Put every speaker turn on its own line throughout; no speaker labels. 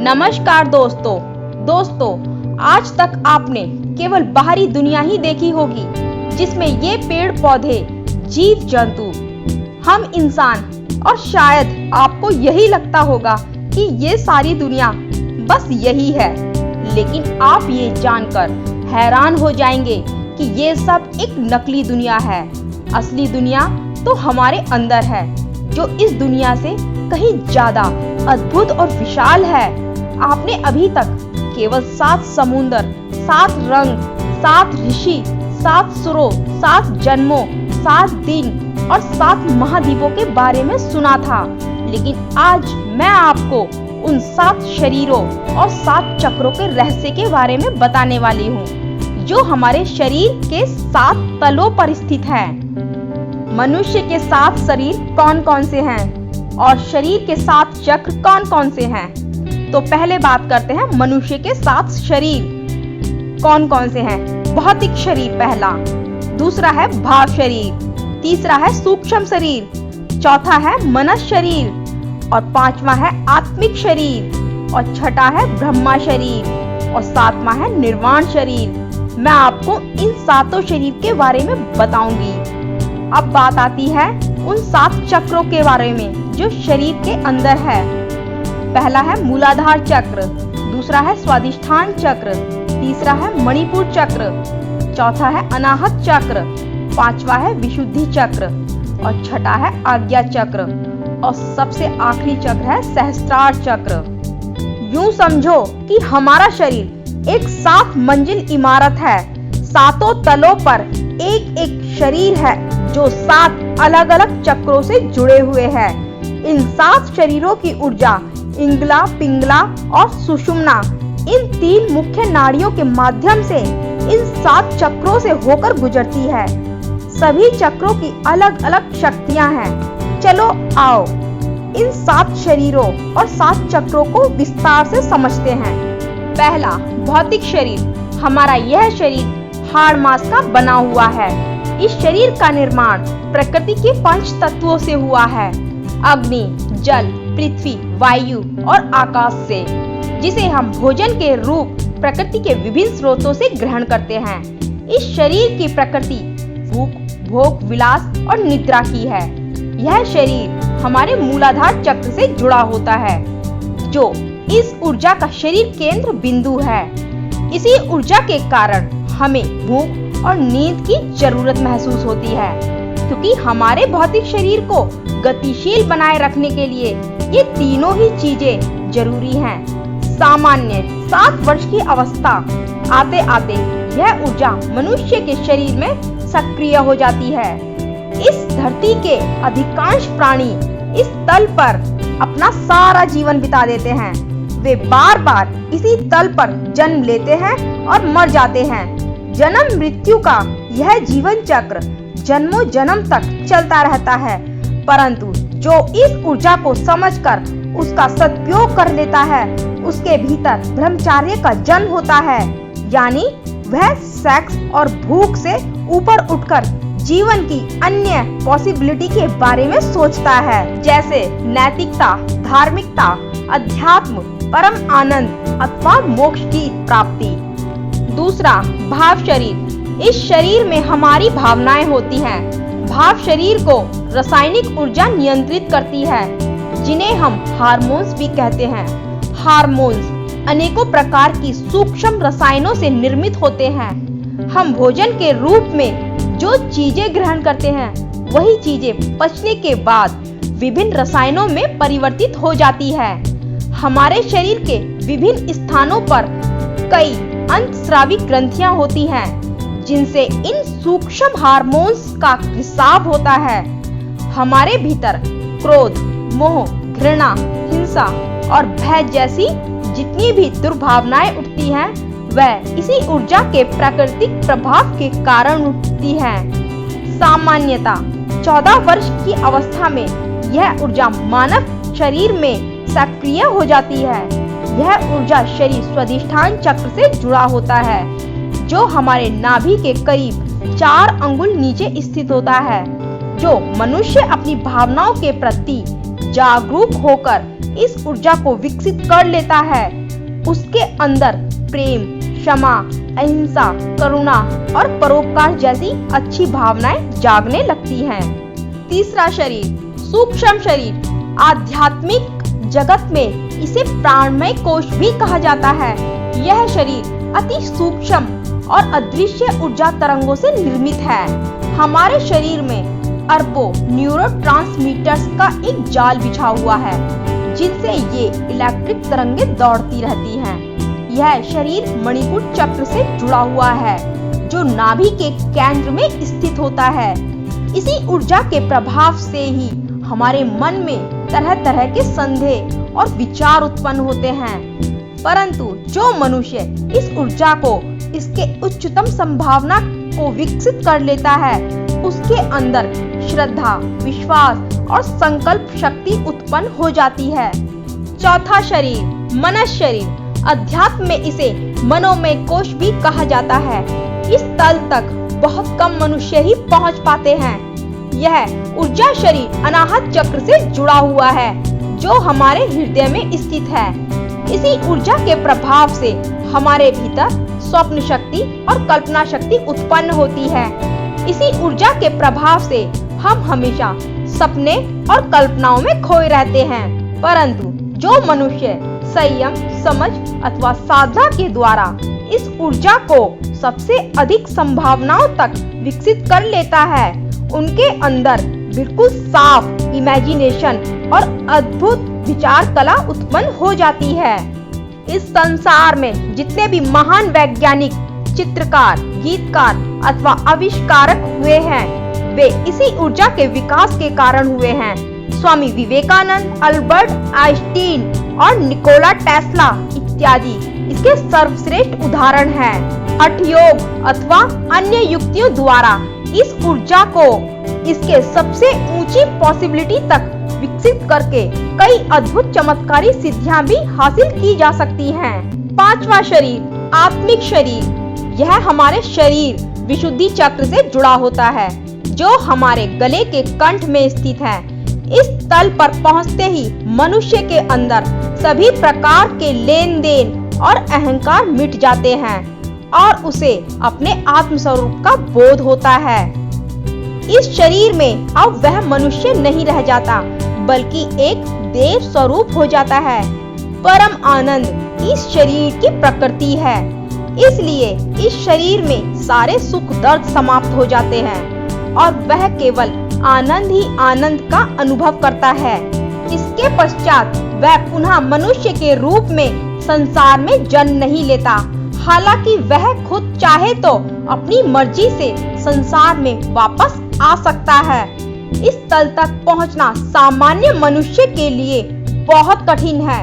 नमस्कार दोस्तों, आज तक आपने केवल बाहरी दुनिया ही देखी होगी जिसमें ये पेड़ पौधे, जीव जंतु, हम इंसान और शायद आपको यही लगता होगा कि ये सारी दुनिया बस यही है। लेकिन आप ये जानकर हैरान हो जाएंगे कि ये सब एक नकली दुनिया है। असली दुनिया तो हमारे अंदर है, जो इस दुनिया से कहीं ज्यादा अद्भुत और विशाल है। आपने अभी तक केवल 7 समुंदर, 7 रंग, 7 ऋषि, 7 सुरों, 7 जन्मों, 7 दिन और 7 महाद्वीपों के बारे में सुना था। लेकिन आज मैं आपको उन 7 शरीरों और 7 चक्रों के रहस्य के बारे में बताने वाली हूँ, जो हमारे शरीर के 7 तलों पर स्थित है। मनुष्य के 7 शरीर कौन कौन से हैं और शरीर के 7 चक्र कौन कौन से हैं? तो पहले बात करते हैं मनुष्य के 7 शरीर कौन कौन से हैं। भौतिक शरीर पहला, दूसरा है भाव शरीर, तीसरा है सूक्ष्म शरीर, चौथा है मनस शरीर और 5वां है आत्मिक शरीर और 6ठा है ब्रह्मा शरीर और 7वां है निर्वाण शरीर। मैं आपको इन 7 शरीर के बारे में बताऊंगी। अब बात आती है उन 7 चक्रों के बारे में जो शरीर के अंदर है। पहला है मूलाधार चक्र, दूसरा है स्वादिष्ठान चक्र, तीसरा है मणिपुर चक्र, चौथा है अनाहत चक्र, 5वां है विशुद्धि चक्र और 6ठा है आज्ञा चक्र और सबसे आखिरी चक्र है सहस्त्रार चक्र। यूं समझो कि हमारा शरीर एक 7 मंजिल इमारत है। 7 तलों पर एक एक शरीर है जो 7 अलग अलग चक्रों से जुड़े हुए हैं। इन 7 शरीरों की ऊर्जा इंगला, पिंगला और सुषुम्ना, इन 3 मुख्य नाड़ियों के माध्यम से इन 7 चक्रों से होकर गुजरती है। सभी चक्रों की अलग अलग शक्तियां हैं। चलो आओ इन 7 शरीरों और 7 चक्रों को विस्तार से समझते हैं। पहला, भौतिक शरीर। हमारा यह शरीर हाड़ मांस का बना हुआ है। इस शरीर का निर्माण प्रकृति के 5 तत्वों से हुआ है: अग्नि, जल, पृथ्वी, वायु और आकाश से, जिसे हम भोजन के रूप प्रकृति के विभिन्न स्रोतों से ग्रहण करते हैं। इस शरीर की प्रकृति भूख, भोग, विलास और निद्रा की है। यह शरीर हमारे मूलाधार चक्र से जुड़ा होता है, जो इस ऊर्जा का शरीर केंद्र बिंदु है। इसी ऊर्जा के कारण हमें भूख और नींद की जरूरत महसूस होती है, क्योंकि हमारे भौतिक शरीर को गतिशील बनाए रखने के लिए ये तीनों ही चीजें जरूरी हैं। सामान्य 7 वर्ष की अवस्था आते आते यह ऊर्जा मनुष्य के शरीर में सक्रिय हो जाती है। इस धरती के अधिकांश प्राणी इस तल पर अपना सारा जीवन बिता देते हैं। वे बार बार इसी तल पर जन्म लेते हैं और मर जाते हैं। जन्म मृत्यु का यह जीवन चक्र जन्मों जन्म तक चलता रहता है, परंतु जो इस ऊर्जा को समझकर उसका सदुपयोग कर लेता है, उसके भीतर ब्रह्मचर्य का जन्म होता है। यानी वह सेक्स और भूख से ऊपर उठकर जीवन की अन्य पॉसिबिलिटी के बारे में सोचता है, जैसे नैतिकता, धार्मिकता, अध्यात्म, परम आनंद अथवा मोक्ष की प्राप्ति। दूसरा, भाव शरीर। इस शरीर में हमारी भावनाएं होती हैं। भाव शरीर को रासायनिक ऊर्जा नियंत्रित करती है, जिन्हें हम हार्मोन्स भी कहते हैं। हार्मोन्स अनेकों प्रकार की सूक्ष्म रसायनों से निर्मित होते हैं। हम भोजन के रूप में जो चीजें ग्रहण करते हैं, वही चीजें पचने के बाद विभिन्न रसायनों में परिवर्तित हो जाती है। हमारे शरीर के विभिन्न स्थानों पर कई अंतस्रावी ग्रंथियां होती हैं, जिनसे इन सूक्ष्म हार्मोन्स का रिसाव होता है। हमारे भीतर क्रोध, मोह, घृणा, हिंसा और भय जैसी जितनी भी दुर्भावनाएं उठती हैं, वह इसी ऊर्जा के प्राकृतिक प्रभाव के कारण उठती हैं। सामान्यतः 14 वर्ष की अवस्था में यह ऊर्जा मानव शरीर में सक्रिय हो जाती है। यह ऊर्जा शरीर स्वादिष्ठान चक्र से जुड़ा होता है, जो हमारे नाभि के करीब 4 अंगुल नीचे स्थित होता है। जो मनुष्य अपनी भावनाओं के प्रति जागरूक होकर इस ऊर्जा को विकसित कर लेता है, उसके अंदर प्रेम, क्षमा, अहिंसा, करुणा और परोपकार जैसी अच्छी भावनाएं जागने लगती हैं। तीसरा शरीर, सूक्ष्म शरीर। आध्यात्मिक जगत में इसे प्राणमय कोश भी कहा जाता है। यह शरीर अति सूक्ष्म और अदृश्य ऊर्जा तरंगों से निर्मित है। हमारे शरीर में अरबों न्यूरोट्रांसमीटर्स का एक जाल बिछा हुआ है, जिनसे ये इलेक्ट्रिक तरंगें दौड़ती रहती हैं। यह शरीर मणिपुर चक्र से जुड़ा हुआ है, जो नाभि के केंद्र में स्थित होता है। इसी ऊर्जा के प्रभाव से ही हमारे मन में तरह तरह के संदेह और विचार उत्पन्न होते हैं। परंतु जो मनुष्य इस ऊर्जा को, इसके उच्चतम संभावना को विकसित कर लेता है, उसके अंदर श्रद्धा, विश्वास और संकल्प शक्ति उत्पन्न हो जाती है। चौथा शरीर, मनस शरीर। अध्यात्म में इसे मनोमय कोश भी कहा जाता है। इस तल तक बहुत कम मनुष्य ही पहुंच पाते हैं। यह ऊर्जा शरीर अनाहत चक्र से जुड़ा हुआ है, जो हमारे हृदय में स्थित है। इसी ऊर्जा के प्रभाव से हमारे भीतर स्वप्न शक्ति और कल्पना शक्ति उत्पन्न होती है। इसी ऊर्जा के प्रभाव से हम हमेशा सपने और कल्पनाओं में खोए रहते हैं। परंतु जो मनुष्य संयम, समझ अथवा साधना के द्वारा इस ऊर्जा को सबसे अधिक संभावनाओं तक विकसित कर लेता है, उनके अंदर बिल्कुल साफ इमेजिनेशन और अद्भुत विचार कला उत्पन्न हो जाती है। इस संसार में जितने भी महान वैज्ञानिक, चित्रकार, गीतकार अथवा आविष्कारक हुए हैं, वे इसी ऊर्जा के विकास के कारण हुए हैं। स्वामी विवेकानंद, अल्बर्ट आइंस्टीन और निकोला टेस्ला इत्यादि इसके सर्वश्रेष्ठ उदाहरण हैं। हठयोग अथवा अन्य युक्तियों द्वारा इस ऊर्जा को इसके सबसे ऊंची पॉसिबिलिटी तक विकसित करके कई अद्भुत चमत्कारी सिद्धियां भी हासिल की जा सकती हैं। पांचवा शरीर, आत्मिक शरीर। यह हमारे शरीर विशुद्धि चक्र से जुड़ा होता है, जो हमारे गले के कंठ में स्थित है। इस तल पर पहुंचते ही मनुष्य के अंदर सभी प्रकार के लेन देन और अहंकार मिट जाते हैं और उसे अपने आत्म स्वरूप का बोध होता है। इस शरीर में अब वह मनुष्य नहीं रह जाता, बल्कि एक देव स्वरूप हो जाता है। परम आनंद इस शरीर की प्रकृति है, इसलिए इस शरीर में सारे सुख दर्द समाप्त हो जाते हैं और वह केवल आनंद ही आनंद का अनुभव करता है। इसके पश्चात वह पुनः मनुष्य के रूप में संसार में जन्म नहीं लेता। हालांकि वह खुद चाहे तो अपनी मर्जी से संसार में वापस आ सकता है। इस तल तक पहुंचना सामान्य मनुष्य के लिए बहुत कठिन है।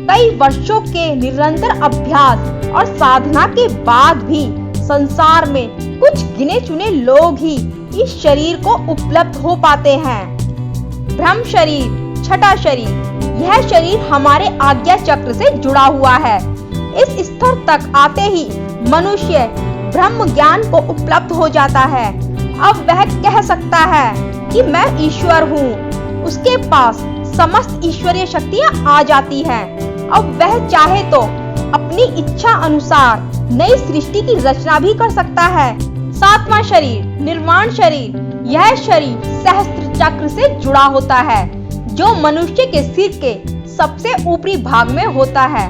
कई वर्षों के निरंतर अभ्यास और साधना के बाद भी संसार में कुछ गिने चुने लोग ही इस शरीर को उपलब्ध हो पाते हैं। ब्रह्म शरीर, छठा शरीर। यह शरीर हमारे आज्ञा चक्र से जुड़ा हुआ है। इस स्तर तक आते ही मनुष्य ब्रह्म ज्ञान को उपलब्ध हो जाता है। अब वह कह सकता है कि मैं ईश्वर हूँ। उसके पास समस्त ईश्वरीय शक्तियाँ आ जाती हैं। अब वह चाहे तो अपनी इच्छा अनुसार नई सृष्टि की रचना भी कर सकता है। सातवां शरीर, निर्वाण शरीर। यह शरीर सहस्त्र चक्र से जुड़ा होता है, जो मनुष्य के सिर के सबसे ऊपरी भाग में होता है।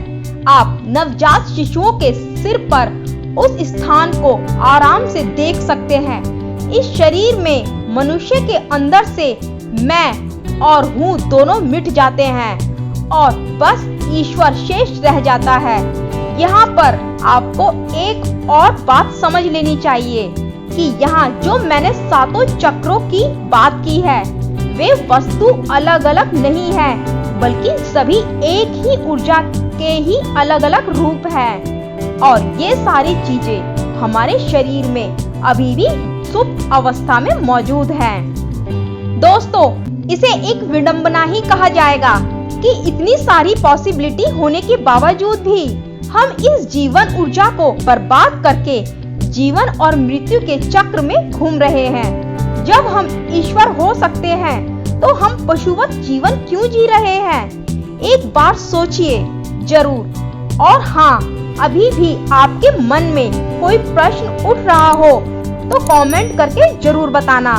आप नवजात शिशुओं के सिर पर उस स्थान को आराम से देख सकते हैं। इस शरीर में मनुष्य के अंदर से मैं और हूँ दोनों मिट जाते हैं और बस ईश्वर शेष रह जाता है। यहाँ पर आपको एक और बात समझ लेनी चाहिए कि यहाँ जो मैंने सातों चक्रों की बात की है, वे वस्तु अलग अलग नहीं है, बल्कि सभी एक ही ऊर्जा के ही अलग अलग रूप हैं। और ये सारी चीजें हमारे शरीर में अभी भी सुप्त अवस्था में मौजूद हैं। दोस्तों, इसे एक विडंबना ही कहा जाएगा कि इतनी सारी पॉसिबिलिटी होने के बावजूद भी हम इस जीवन ऊर्जा को बर्बाद करके जीवन और मृत्यु के चक्र में घूम रहे हैं। जब हम ईश्वर हो सकते हैं, तो हम पशुवत जीवन क्यों जी रहे हैं? एक बार सोचिए जरूर। और हाँ, अभी भी आपके मन में कोई प्रश्न उठ रहा हो तो कमेंट करके जरूर बताना।